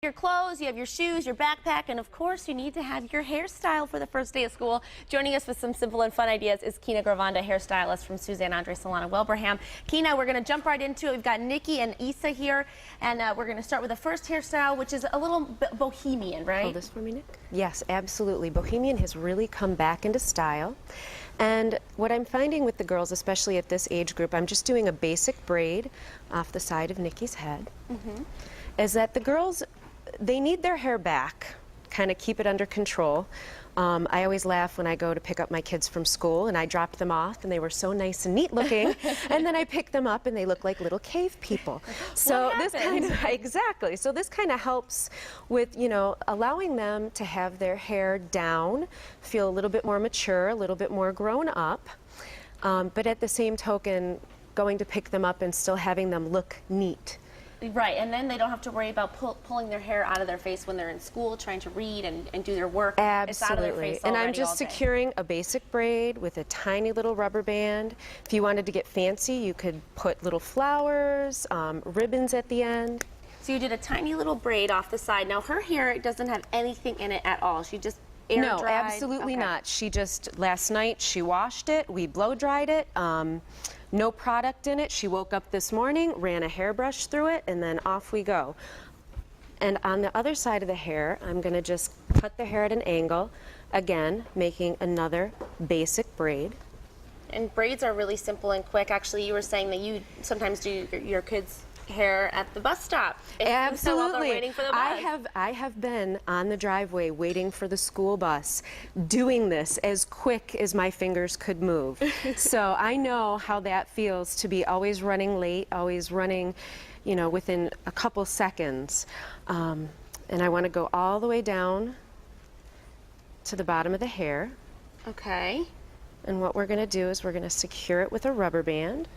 Your clothes, you have your shoes, your backpack, and of course you need to have your hairstyle for the first day of school. Joining us with some simple and fun ideas is Kina Gravanda, hairstylist from Suzanne Andre Salon in Wilbraham. Kina, we're going to jump right into it. We've got Nikki and Issa here, and we're going to start with the first hairstyle, which is a little bohemian, right? Hold this for me, Nick. Yes, absolutely. Bohemian has really come back into style. And what I'm finding with the girls, especially at this age group, I'm just doing a basic braid off the side of Nikki's head, is that the girls, they need their hair back, kind of keep it under control. I always laugh when I go to pick up my kids from school and I dropped them off and they were so nice and neat looking, and then I pick them up and they look like little cave people. So this kind of, exactly. So this kind of helps with, you know, allowing them to have their hair down, feel a little bit more mature, a little bit more grown up, but at the same token, going to pick them up and still having them look neat. Right, and then they don't have to worry about pulling their hair out of their face when they're in school trying to read and do their work. Absolutely. It's out of their face and I'm already just securing a basic braid with a tiny little rubber band. If you wanted to get fancy, you could put little flowers, ribbons at the end. So you did a tiny little braid off the side. Now her hair, it doesn't have anything in it at all. She just air dried? No, absolutely not. She just, last night she washed it, we blow dried it. No product in it. She woke up this morning, ran a hairbrush through it, and then off we go. And on the other side of the hair, I'm going to just cut the hair at an angle, again, making another basic braid. And braids are really simple and quick. Actually, you were saying that you sometimes do your kids' hair at the bus stop. Absolutely. Waiting for the bus. I have been on the driveway waiting for the school bus, doing this as quick as my fingers could move. So I know how that feels to be always running late, always running, you know, within a couple seconds. And I want to go all the way down to the bottom of the hair. Okay. And what we're going to do is we're going to secure it with a rubber band.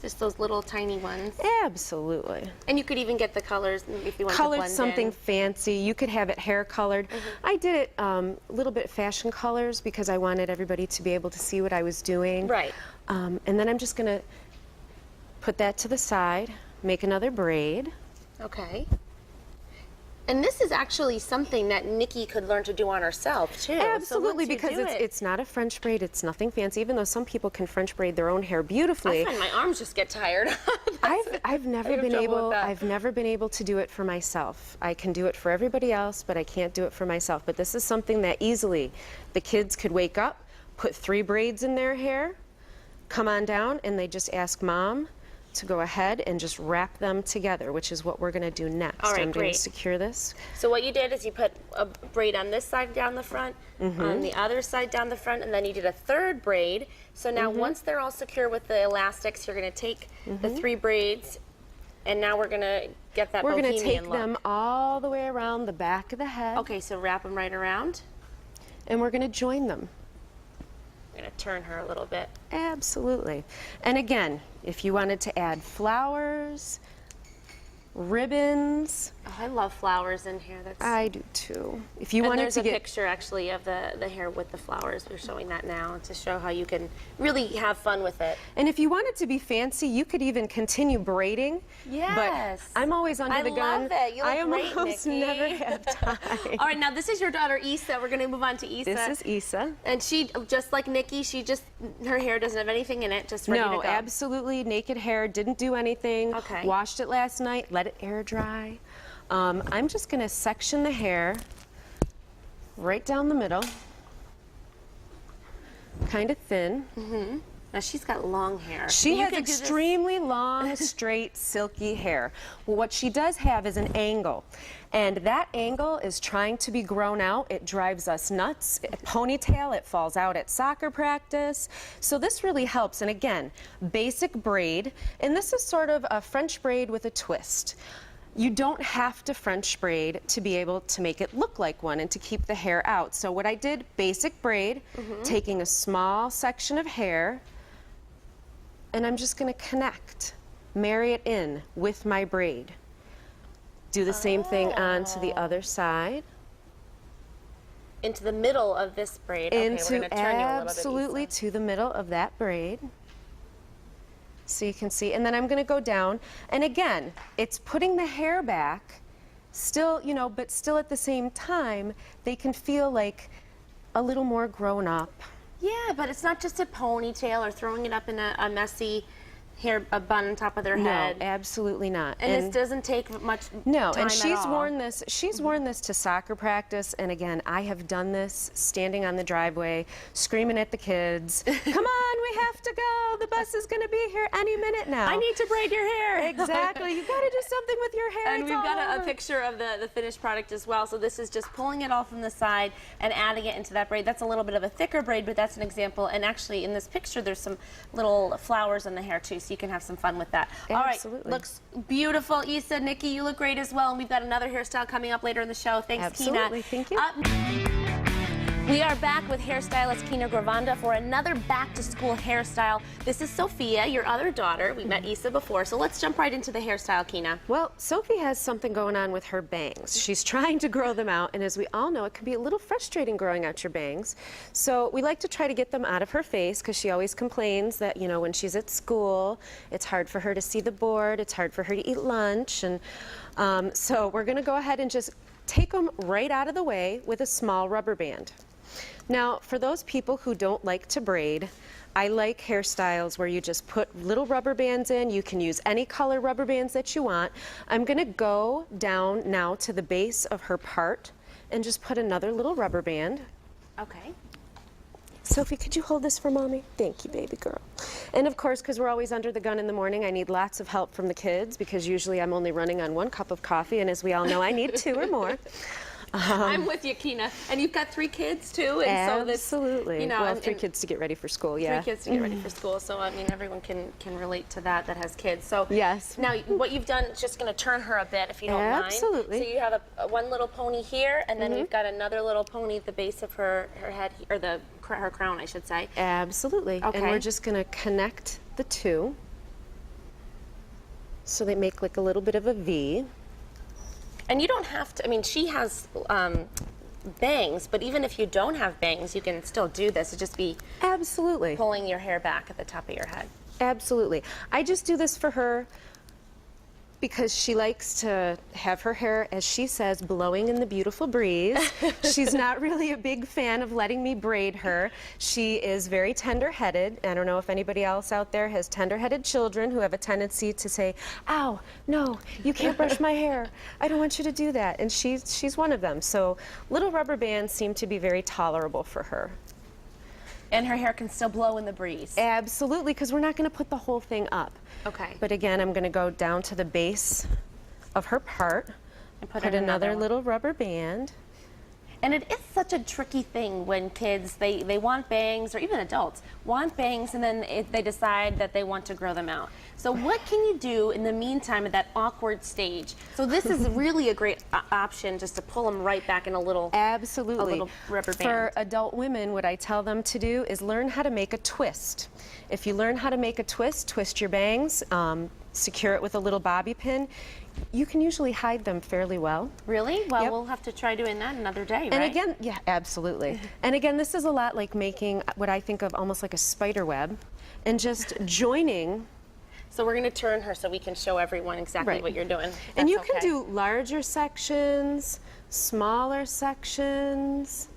Just those little tiny ones. Absolutely. And you could even get the colors if you want to Colored blend something in. fancy. You could have it hair colored. I did it a little bit fashion colors because I wanted everybody to be able to see what I was doing. Right. And then I'm just going to put that to the side, make another braid. Okay. And this is actually something that Nikki could learn to do on herself, too. Absolutely, so because it's not a French braid, it's nothing fancy, even though some people can French braid their own hair beautifully. I find my arms just get tired. I've never been able to do it for myself. I can do it for everybody else, but I can't do it for myself. But this is something that easily the kids could wake up, put 3 braids in their hair, come on down, and they just ask Mom to go ahead and just wrap them together, which is what we're going to do next. All right, I'm going to secure this. So what you did is you put a braid on this side down the front, on the other side down the front, and then you did a third braid. So now once they're all secure with the elastics, you're going to take the 3 braids, and now we're going to get that Bohemian look. We're going to take them all the way around the back of the head. Okay, so wrap them right around. And we're going to join them. I'm going to turn her a little bit. Absolutely. And again, if you wanted to add flowers, ribbons. Oh, I love flowers in here. I do too. If you wanted to get a picture actually of the hair with the flowers. We're showing that now to show how you can really have fun with it. And if you wanted to be fancy, you could even continue braiding. Yes. But I'm always under the gun. I love it. You look I great, almost Nikki. never have time. All right, now this is your daughter Issa. We're going to move on to Issa. This is Issa. And she, just like Nikki, her hair doesn't have anything in it, just ready to go. No, absolutely naked hair, didn't do anything. Okay. Washed it last night, let it air dry. I'm just going to section the hair right down the middle, kind of thin. Now she's got long hair. She has extremely long, straight, silky hair. Well, what she does have is an angle, and that angle is trying to be grown out. It drives us nuts. A ponytail, it falls out at soccer practice. So this really helps. And again, basic braid, and this is sort of a French braid with a twist. You don't have to French braid to be able to make it look like one and to keep the hair out. So what I did, basic braid, taking a small section of hair, and I'm just going to connect, marry it in with my braid. Do the same thing onto the other side. Into the middle of this braid. Okay, we're going to turn you a little bit, absolutely to the middle of that braid. So you can see, and then I'm going to go down, and again, it's putting the hair back still, you know, but still at the same time, they can feel like a little more grown up. Yeah, but it's not just a ponytail or throwing it up in a messy a bun on top of their head. No, absolutely not. And this doesn't take much No, time and she's at all. worn this. She's worn this to soccer practice, and again, I have done this standing on the driveway, screaming at the kids. Come on, we have to go. The bus is going to be here any minute now. I need to braid your hair. Exactly. You've got to do something with your hair. And It's we've all got a over. picture of the finished product as well. So this is just pulling it all from the side and adding it into that braid. That's a little bit of a thicker braid, but that's an example. And actually, in this picture, there's some little flowers in the hair too, so you can have some fun with that. Absolutely. All right, looks beautiful. Issa, Nikki, you look great as well. And we've got another hairstyle coming up later in the show. Thanks, Absolutely. Kina. Thank you. We are back with hairstylist Kina Gravanda for another back-to-school hairstyle. This is Sophia, your other daughter. We met Issa before, so let's jump right into the hairstyle, Kina. Well, Sophie has something going on with her bangs. She's trying to grow them out, and as we all know, it can be a little frustrating growing out your bangs. So we like to try to get them out of her face because she always complains that, you know, when she's at school, it's hard for her to see the board, it's hard for her to eat lunch, and so we're going to go ahead and just take them right out of the way with a small rubber band. Now, for those people who don't like to braid, I like hairstyles where you just put little rubber bands in. You can use any color rubber bands that you want. I'm going to go down now to the base of her part and just put another little rubber band. Okay. Sophie, could you hold this for Mommy? Thank you, baby girl. And of course, because we're always under the gun in the morning, I need lots of help from the kids because usually I'm only running on 1 cup of coffee, and as we all know, I need 2 or more. I'm with you, Kina. And you've got 3 kids too, and so this, absolutely. you know, well, and 3 kids to get ready for school. Yeah. 3 kids to get ready for school. So I mean, everyone can relate to that has kids. So Yes. Now, what you've done is just going to turn her a bit, if you don't mind. Absolutely. So you have one little pony here, and then you've got another little pony at the base of her head, or her crown, I should say. Absolutely. Okay. And we're just going to connect the 2 so they make like a little bit of a V. And you don't have to, I mean, she has bangs, but even if you don't have bangs, you can still do this. It'd just be Absolutely. pulling your hair back at the top of your head. Absolutely. I just do this for her because she likes to have her hair, as she says, blowing in the beautiful breeze. She's not really a big fan of letting me braid her. She is very tender-headed. I don't know if anybody else out there has tender-headed children who have a tendency to say, ow, no, you can't brush my hair. I don't want you to do that. And she's one of them. So little rubber bands seem to be very tolerable for her. And her hair can still blow in the breeze. Absolutely, because we're not going to put the whole thing up. Okay. But again, I'm going to go down to the base of her part And put in another one. little rubber band. And it is such a tricky thing when kids, they want bangs, or even adults, want bangs, and then they decide that they want to grow them out. So what can you do in the meantime at that awkward stage? So this is really a great option, just to pull them right back in a little Absolutely. a little rubber band. For adult women, what I tell them to do is learn how to make a twist. If you learn how to make a twist, twist your bangs, secure it with a little bobby pin, you can usually hide them fairly well. Really? Well, Yep. we'll have to try doing that another day, right? And again, yeah, absolutely. And again, this is a lot like making what I think of almost like a spider web and just joining. So we're going to turn her so we can show everyone exactly Right. what you're doing. And That's you can okay. do larger sections, smaller sections.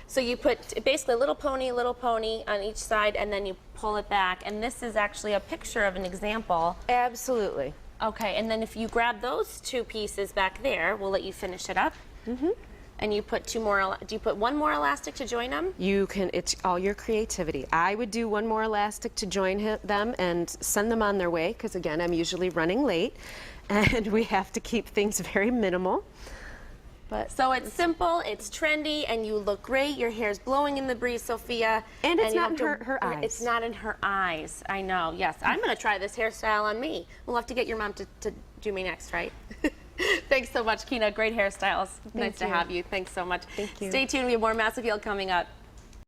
So you put basically a little pony on each side, and then you pull it back. And this is actually a picture of an example. Absolutely. Okay, and then if you grab those 2 pieces back there, we'll let you finish it up. Mm-hmm. And you put 2 more, do you put 1 more elastic to join them? You can, it's all your creativity. I would do 1 more elastic to join them and send them on their way, because again, I'm usually running late, and we have to keep things very minimal. But So it's simple, it's trendy, and you look great. Your hair's blowing in the breeze, Sophia. And it's you not have in her eyes. It's not in her eyes. I know, yes. I'm going to try this hairstyle on me. We'll have to get your mom to do me next, right? Thanks so much, Kina. Great hairstyles. Nice to you. have you. Thanks so much. Thank you. Stay tuned. We have more Mass Appeal coming up.